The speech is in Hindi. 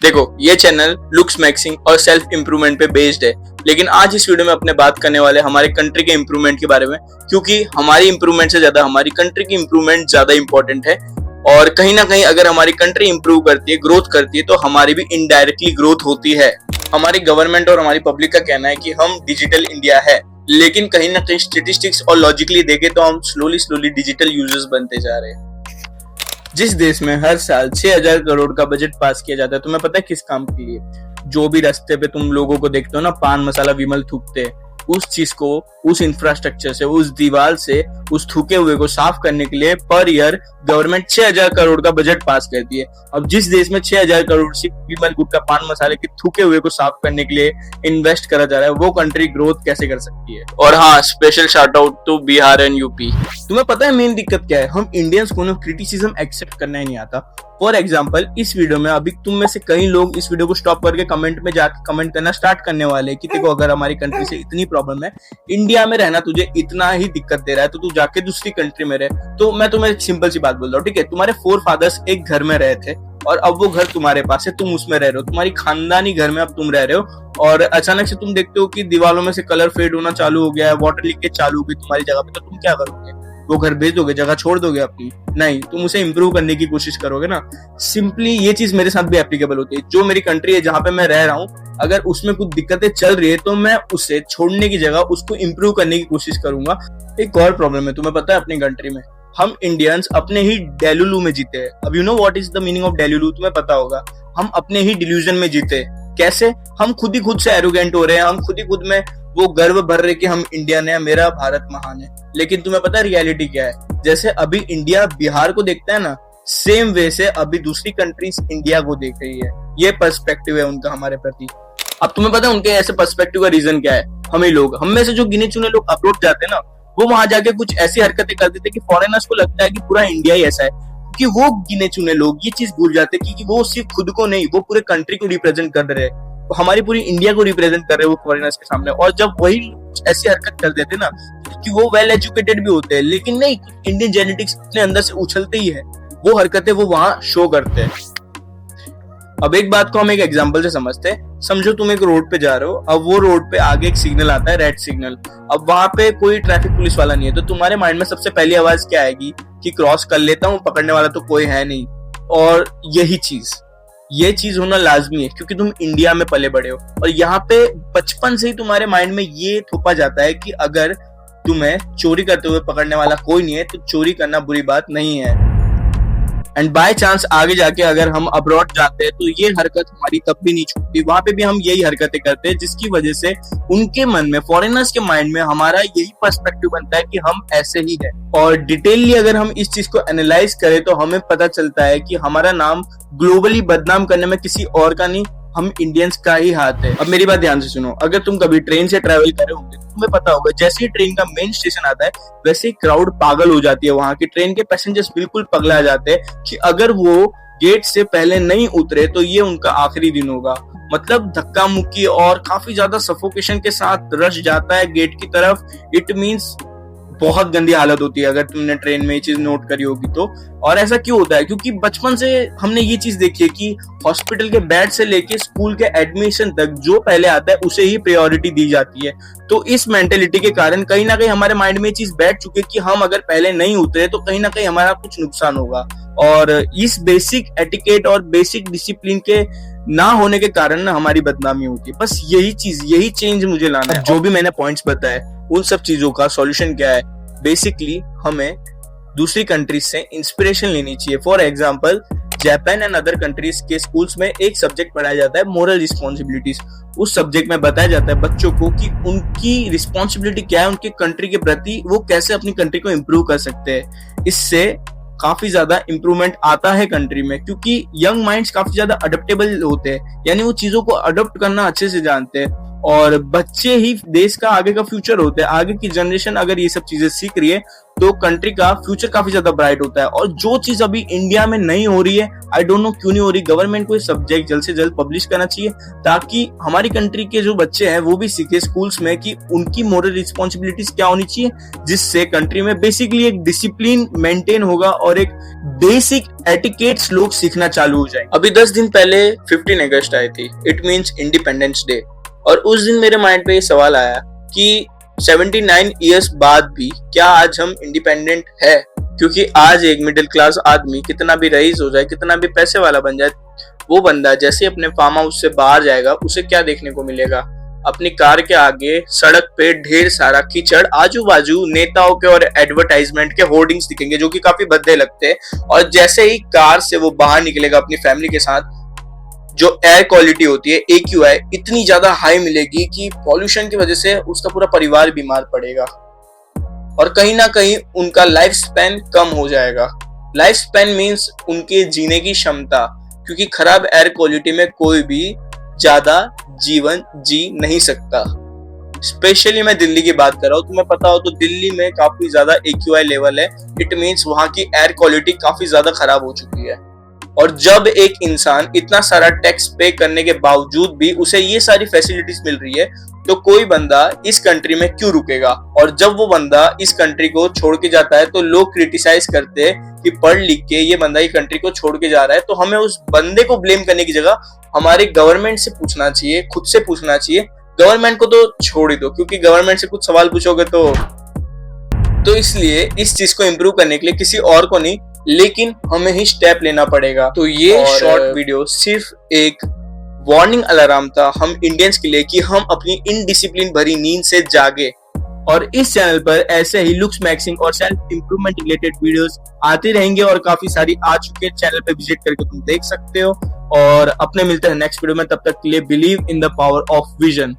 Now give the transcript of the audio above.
देखो, ये चैनल लुक्स मैक्सिंग और सेल्फ इम्प्रूवमेंट पे बेस्ड है, लेकिन आज इस वीडियो में अपने बात करने वाले हमारे कंट्री के इम्प्रूवमेंट के बारे में, क्योंकि हमारी इम्प्रूवमेंट से ज्यादा हमारी कंट्री की इम्प्रूवमेंट ज्यादा इंपॉर्टेंट है। और कहीं ना कहीं अगर हमारी कंट्री इंप्रूव करती है, ग्रोथ करती है, तो हमारी भी इनडायरेक्टली ग्रोथ होती है। हमारी गवर्नमेंट और हमारी पब्लिक का कहना है कि हम डिजिटल इंडिया है, लेकिन कहीं ना कहीं स्टेटिस्टिक्स और लॉजिकली देखें तो हम स्लोली डिजिटल यूजर्स बनते जा रहे हैं। जिस देश में हर साल 6,000 करोड़ का बजट पास किया जाता है, तुम्हें पता है किस काम के लिए? जो भी रास्ते पे तुम लोगों को देखते हो ना, पान मसाला विमल थूकते हैं, उस चीज को, उस इंफ्रास्ट्रक्चर से, उस दीवार से, उस थूके हुए को साफ करने के लिए पर ईयर गवर्नमेंट 6,000 करोड़ का बजट पास करती है। अब जिस देश में 6,000 करोड़ से विमल गुटखा पान मसाले के थूके हुए को साफ करने के लिए इन्वेस्ट करा जा रहा है, वो कंट्री ग्रोथ कैसे कर सकती है? और हाँ, special shout out to Bihar and UP. तुम्हें पता है मेन दिक्कत क्या है? हम इंडियंस को क्रिटिसिज्म एक्सेप्ट करना ही नहीं आता। फॉर एग्जाम्पल, इस वीडियो में अभी तुम में से कई लोग इस वीडियो को स्टॉप करके कमेंट में जाकर कमेंट करना स्टार्ट करने वाले कि देखो, अगर हमारी कंट्री से इतनी प्रॉब्लम है, इंडिया में रहना तुझे इतना ही दिक्कत दे रहा है, तो तू जाके दूसरी कंट्री में रहे। तो मैं तुम्हें एक सिंपल सी बात बोल रहा हूँ, ठीक है? तुम्हारे फोर फादर्स एक घर में रहे थे और अब वो घर तुम्हारे पास है, तुम उसमें रह रहे हो, तुम्हारी खानदानी घर में अब तुम रह रहे हो, और अचानक से तुम देखते हो कि दीवारों में से कलर फेड होना चालू हो गया है, वाटर लीकेज चालू हो गई तुम्हारी जगह पे, तो तुम क्या करोगे? वो घर बेच दोगे, जगह छोड़ दोगे अपनी? नहीं, तुम उसे इंप्रूव करने की कोशिश करोगे ना। सिंपली ये चीज मेरे साथ भी एप्लीकेबल होती है। जो मेरी कंट्री है, जहां पे मैं रह रहा हूँ, अगर उसमें कुछ दिक्कतें चल रही है तो मैं उसे छोड़ने की जगह उसको इंप्रूव करने की कोशिश करूंगा। एक और प्रॉब्लम है, तुम्हें पता है, अपनी कंट्री में हम इंडियंस अपने ही डेलुलू में जीते हैं। अब you know what is the meaning of delulu? तुम्हें पता होगा। हम अपने ही डिल्यूजन में जीते। कैसे? हम खुद ही खुद से एरोगेंट हो रहे हैं, हम खुद ही खुद में वो गर्व भर रहे कि हम इंडियन है, मेरा भारत महान है। लेकिन तुम्हें पता है रियलिटी क्या है? जैसे अभी इंडिया बिहार को देखता है ना, सेम वे से अभी दूसरी कंट्रीज इंडिया को देख रही है। ये पर्सपेक्टिव है उनका हमारे प्रति। अब तुम्हें पता है उनके ऐसे पर्सपेक्टिव का रीजन क्या है? हम में से जो गिने चुने लोग अब्रॉड जाते हैं ना, वो वहां जाके कुछ ऐसी हरकतें कर देते कि फॉरेनर्स को लगता है कि पूरा इंडिया ही ऐसा है। कि वो गिने चुने लोग ये चीज भूल जाते कि वो सिर्फ खुद को नहीं, वो पूरे कंट्री को रिप्रेजेंट कर रहे हैं, हमारी पूरी इंडिया को रिप्रेजेंट कर रहे हैं वो फॉरेनर्स के सामने। और जब वही ऐसी हरकत कर देते ना, कि वो वेल एजुकेटेड भी होते हैं, लेकिन नहीं, इंडियन जेनेटिक्स अपने अंदर से उछलते ही है, वो हरकतें वो वहां शो करते हैं। अब एक बात को हम एक एग्जांपल से समझते हैं। समझो तुम एक रोड पे जा रहे हो, अब वो रोड पे आगे एक सिग्नल आता है, रेड सिग्नल। अब वहां पे कोई ट्रैफिक पुलिस वाला नहीं है, तो तुम्हारे माइंड में सबसे पहली आवाज क्या आएगी? कि क्रॉस कर लेता हूँ, पकड़ने वाला तो कोई है नहीं। और ये चीज होना लाजमी है, क्योंकि तुम इंडिया में पले बड़े हो, और यहाँ पे बचपन से ही तुम्हारे माइंड में ये थोपा जाता है कि अगर तुम्हें चोरी करते हुए पकड़ने वाला कोई नहीं है, तो चोरी करना बुरी बात नहीं है। एंड बाय चांस आगे जाके अगर हम अब्रॉड जाते हैं, तो ये हरकत हमारी तब भी नहीं छूटती, वहां पे भी हम यही हरकतें करते हैं, जिसकी वजह से उनके मन में, फॉरेनर्स के माइंड में हमारा यही पर्सपेक्टिव बनता है कि हम ऐसे ही है। और डिटेलली अगर हम इस चीज को एनालाइज करें, तो हमें पता चलता है कि हमारा नाम ग्लोबली बदनाम करने में किसी और का नहीं, हम इंडियंस का ही हाथ है। अब मेरी बात ध्यान से सुनो, अगर तुम कभी ट्रेन से ट्रेवल करे होंगे, तो तुम्हें पता होगा जैसे ही ट्रेन का मेन स्टेशन आता है, वैसे ही क्राउड पागल हो जाती है। वहां की ट्रेन के पैसेंजर्स बिल्कुल पगला जाते हैं कि अगर वो गेट से पहले नहीं उतरे तो ये उनका आखिरी दिन होगा। मतलब धक्का मुक्की और काफी ज्यादा सफोकेशन के साथ रश जाता है गेट की तरफ। इट मीन्स बहुत गंदी हालत होती है, अगर तुमने ट्रेन में ये चीज नोट करी होगी तो। और ऐसा क्यों होता है? क्योंकि बचपन से हमने ये चीज देखी है कि हॉस्पिटल के बेड से लेके स्कूल के एडमिशन तक जो पहले आता है उसे ही प्रायोरिटी दी जाती है। तो इस मेंटेलिटी के कारण कहीं ना कहीं हमारे माइंड में ये चीज बैठ चुकी है कि हम अगर पहले नहीं उतरे तो कहीं ना कहीं हमारा कुछ नुकसान होगा। और इस बेसिक एटिकेट और बेसिक डिसिप्लिन के ना होने के कारण ना हमारी बदनामी होती है। बस यही चेंज मुझे लाना है। जो भी मैंने पॉइंट्स बताए, उन सब चीजों का सॉल्यूशन क्या है? बेसिकली हमें दूसरी कंट्रीज से इंस्पिरेशन लेनी चाहिए। For example, Japan and other countries के स्कूल्स में एक सब्जेक्ट पढ़ाया जाता है, मोरल रिस्पॉन्सिबिलिटीज। उस सब्जेक्ट में बताया जाता है बच्चों को कि उनकी रिस्पॉन्सिबिलिटी क्या है उनके कंट्री के प्रति, वो कैसे अपनी कंट्री को इम्प्रूव कर सकते हैं। इससे काफी ज्यादा इंप्रूवमेंट आता है कंट्री में, क्योंकि यंग माइंड्स काफी ज्यादा अडेप्टेबल होते हैं, यानी वो चीजों को अडॉप्ट करना अच्छे से जानते हैं। और बच्चे ही देश का आगे का फ्यूचर होते हैं। आगे की जनरेशन अगर ये सब चीजें सीख रही है तो कंट्री का फ्यूचर काफी ज्यादा ब्राइट होता है। और जो चीज अभी इंडिया में नहीं हो रही है, आई डोंट नो क्यों नहीं हो रही, गवर्नमेंट को ये सब्जेक्ट जल्द से जल्द पब्लिश करना चाहिए ताकि हमारी कंट्री के जो बच्चे हैं वो भी सीखे स्कूल्स में कि उनकी मोरल रिस्पॉन्सिबिलिटीज क्या होनी चाहिए, जिससे कंट्री में बेसिकली एक डिसिप्लिन मेंटेन होगा और एक बेसिक एटिकेट्स लोग सीखना चालू हो जाए। अभी 10 दिन पहले 15 अगस्त आई थी, इट मींस इंडिपेंडेंस डे। और उस दिन मेरे माइंड पे ये सवाल आया कि 79 इयर्स बाद भी क्या आज हम इंडिपेंडेंट है? क्योंकि आज एक मिडिल क्लास आदमी कितना भी रईस हो जाए, कितना भी पैसे वाला बन जाए, वो बंदा जैसे अपने फार्म हाउस से बाहर जाएगा उसे क्या देखने को मिलेगा? अपनी कार के आगे सड़क पे ढेर सारा कीचड़, आजू बाजू नेताओं के और एडवर्टाइजमेंट के होर्डिंग्स दिखेंगे जो कि काफी भद्दे लगते हैं। और जैसे ही कार से वो बाहर निकलेगा अपनी फैमिली के साथ, जो एयर क्वालिटी होती है AQI इतनी ज्यादा हाई मिलेगी कि पॉल्यूशन की वजह से उसका पूरा परिवार बीमार पड़ेगा और कहीं ना कहीं उनका लाइफ स्पैन कम हो जाएगा। लाइफ स्पैन मीन्स उनके जीने की क्षमता, क्योंकि खराब एयर क्वालिटी में कोई भी ज्यादा जीवन जी नहीं सकता। स्पेशली मैं दिल्ली की बात कर रहा हूँ, तुम्हें पता हो तो दिल्ली में काफी ज्यादा AQI लेवल है। इट मीन्स वहां की एयर क्वालिटी काफी ज्यादा खराब हो चुकी है। और जब एक इंसान इतना सारा टैक्स पे करने के बावजूद भी उसे ये सारी फैसिलिटीज मिल रही है, तो कोई बंदा इस कंट्री में क्यों रुकेगा? और जब वो बंदा इस कंट्री को छोड़ के जाता है तो लोग क्रिटिसाइज करते हैं कि पढ़ लिख के ये बंदा ये कंट्री को छोड़ के जा रहा है। तो हमें उस बंदे को ब्लेम करने की जगह हमारे गवर्नमेंट से पूछना चाहिए, खुद से पूछना चाहिए। गवर्नमेंट को तो छोड़ ही दो, क्योंकि गवर्नमेंट से कुछ सवाल पूछोगे तो इसलिए इस चीज को इम्प्रूव करने के लिए किसी और को नहीं, लेकिन हमें ही स्टेप लेना पड़ेगा। तो ये शॉर्ट वीडियो सिर्फ एक वार्निंग अलार्म था हम इंडियंस के लिए कि हम अपनी इनडिसिप्लिन भरी नींद से जागे। और इस चैनल पर ऐसे ही लुक्स मैक्सिंग और सेल्फ इंप्रूवमेंट रिलेटेड वीडियोस आते रहेंगे और काफी सारी आ चुके हैं। चैनल पे विजिट करके तुम देख सकते हो। और अपने मिलते हैं नेक्स्ट वीडियो में, तब तक के लिए believe in the power of vision.